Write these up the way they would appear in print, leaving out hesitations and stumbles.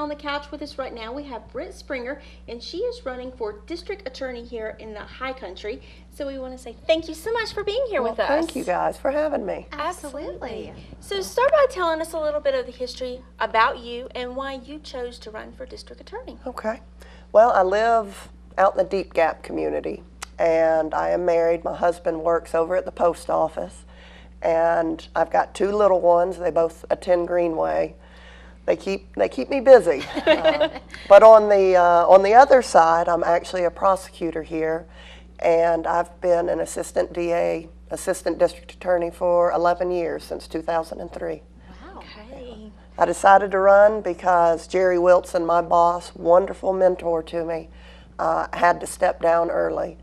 on the couch with us right now, we have Britt Springer, and she is running for district attorney here in the High Country. So we want to say thank you so much for being here with us. Thank you guys for having me. Absolutely. So start by telling us a little bit of the history about you and why you chose to run for district attorney. Okay. Well, I live out in the Deep Gap community, and I am married. My husband works over at the post office, and I've got 2 little ones. They both attend Greenway. They keep me busy. But on the other side, I'm actually a prosecutor here, and I've been an assistant DA, assistant district attorney for 11 years, since 2003. Wow. Okay. I decided to run because Jerry Wilson, my boss, wonderful mentor to me, had to step down early,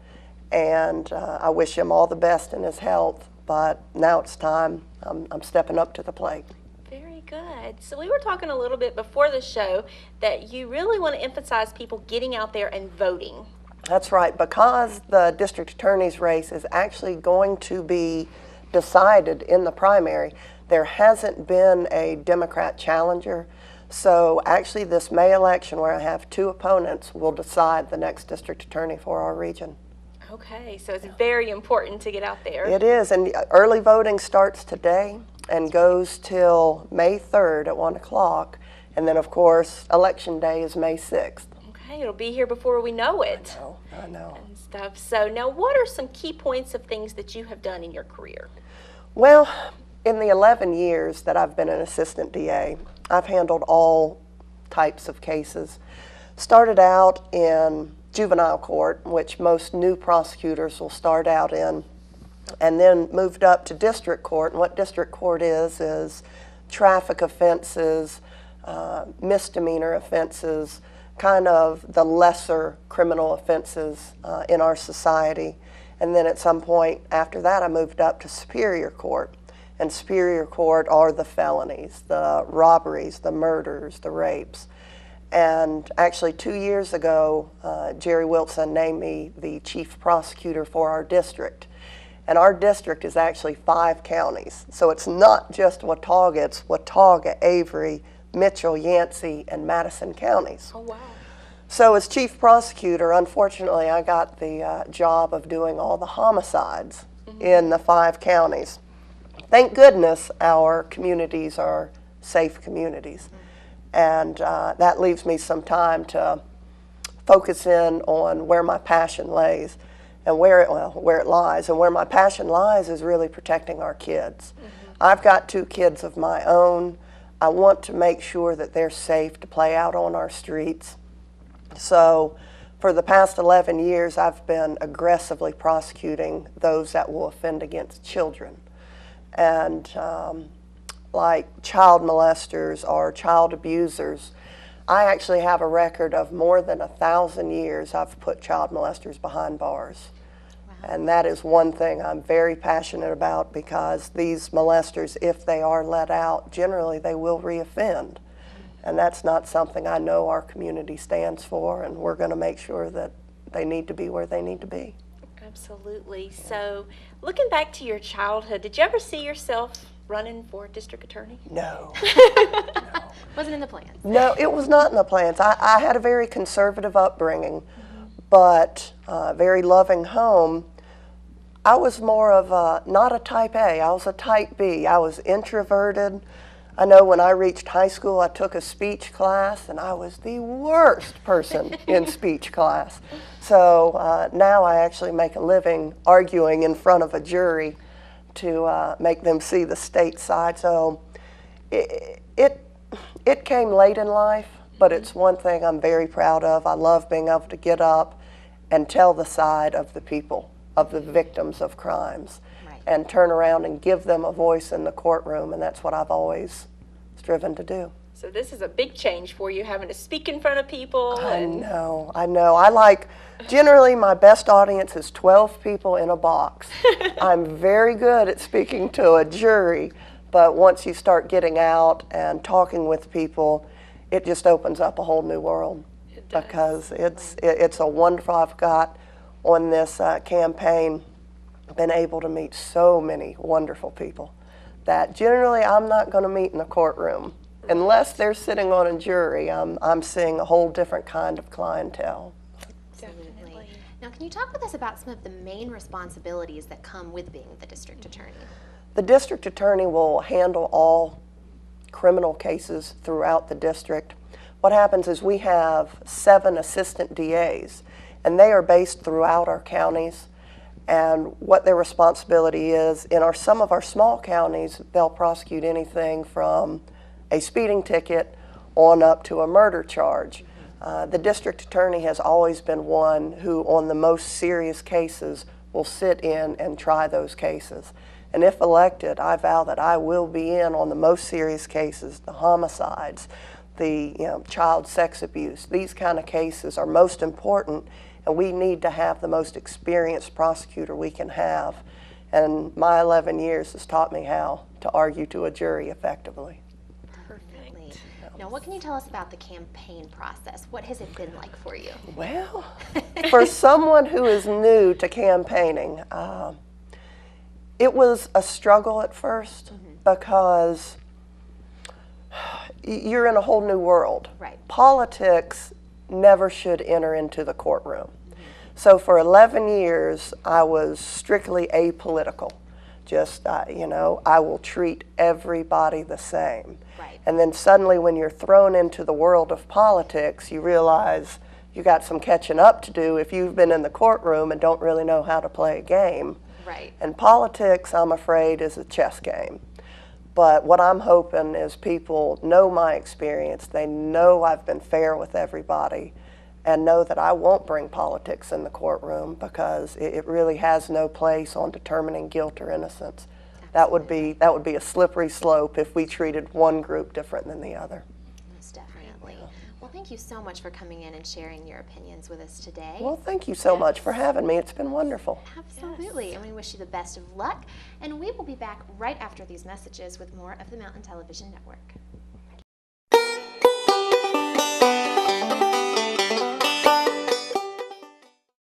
and I wish him all the best in his health, but now it's time. I'm stepping up to the plate. Very good. So we were talking a little bit before the show that you really want to emphasize people getting out there and voting. That's right, because the district attorney's race is actually going to be decided in the primary. There hasn't been a Democrat challenger, so actually this May election, where I have 2 opponents, will decide the next district attorney for our region. Okay, so it's very important to get out there. It is, and early voting starts today and goes till May 3rd at 1 o'clock, and then of course election day is May 6th. Okay, it'll be here before we know it. I know. And stuff. So now what are some key points of things that you have done in your career? Well, in the 11 years that I've been an assistant DA, I've handled all types of cases. Started out in juvenile court, which most new prosecutors will start out in, and then moved up to district court. And what district court is traffic offenses, misdemeanor offenses, kind of the lesser criminal offenses in our society. And then at some point after that, I moved up to Superior Court. And Superior Court are the felonies, the robberies, the murders, the rapes. And actually 2 years ago, Jerry Wilson named me the chief prosecutor for our district. And our district is actually 5 counties. So it's not just Watauga, it's Watauga, Avery, Mitchell, Yancey, and Madison counties. Oh, wow. So as chief prosecutor, unfortunately, I got the job of doing all the homicides in the 5 counties. Thank goodness our communities are safe communities. And that leaves me some time to focus in on where my passion lays and where it lies. And where my passion lies is really protecting our kids. I've got 2 kids of my own. I want to make sure that they're safe to play out on our streets. So for the past 11 years, I've been aggressively prosecuting those that will offend against children. And like child molesters or child abusers, I actually have a record of more than 1,000 years I've put child molesters behind bars. Wow. And that is one thing I'm very passionate about, because these molesters, if they are let out, generally they will reoffend. And that's not something I know our community stands for, and we're going to make sure that they need to be where they need to be. Absolutely. Yeah. So looking back to your childhood, did you ever see yourself running for district attorney? No. No. Wasn't in the plans? No, it was not in the plans. I had a very conservative upbringing, but a very loving home. I was more of not a type A, I was a type B. I was introverted. I know when I reached high school, I took a speech class, and I was the worst person in speech class. So now I actually make a living arguing in front of a jury to make them see the state side. So it came late in life, but it's one thing I'm very proud of. I love being able to get up and tell the side of the people, of the victims of crimes. Right. And turn around and give them a voice in the courtroom, and that's what I've always striven to do. So this is a big change for you, having to speak in front of people. I know. Generally my best audience is 12 people in a box. I'm very good at speaking to a jury, but once you start getting out and talking with people, it just opens up a whole new world. It does. Because it's a wonderful, I've got on this campaign been able to meet so many wonderful people that generally I'm not going to meet in the courtroom. unless they're sitting on a jury, I'm seeing a whole different kind of clientele. Absolutely. Now, can you talk with us about some of the main responsibilities that come with being the district attorney? The district attorney will handle all criminal cases throughout the district. What happens is we have 7 assistant DAs, and they are based throughout our counties. And what their responsibility is, in some of our small counties, they'll prosecute anything from a speeding ticket on up to a murder charge. The district attorney has always been one who, on the most serious cases, will sit in and try those cases. And if elected, I vow that I will be in on the most serious cases, the homicides, the child sex abuse. These kind of cases are most important, and we need to have the most experienced prosecutor we can have. And my 11 years has taught me how to argue to a jury effectively. Perfectly. Now, what can you tell us about the campaign process? What has it been like for you? Well, for someone who is new to campaigning, it was a struggle at first because you're in a whole new world. Right. Politics never should enter into the courtroom. So for 11 years, I was strictly apolitical. Just, I will treat everybody the same. Right. And then suddenly when you're thrown into the world of politics, you realize you got some catching up to do if you've been in the courtroom and don't really know how to play a game. Right. And politics, I'm afraid, is a chess game. But what I'm hoping is people know my experience, they know I've been fair with everybody, and know that I won't bring politics in the courtroom because it really has no place on determining guilt or innocence. That would be a slippery slope if we treated one group different than the other. Most definitely. Well, thank you so much for coming in and sharing your opinions with us today. Well, thank you so much for having me. It's been wonderful. Absolutely. And we wish you the best of luck. And we will be back right after these messages with more of the Mountain Television Network.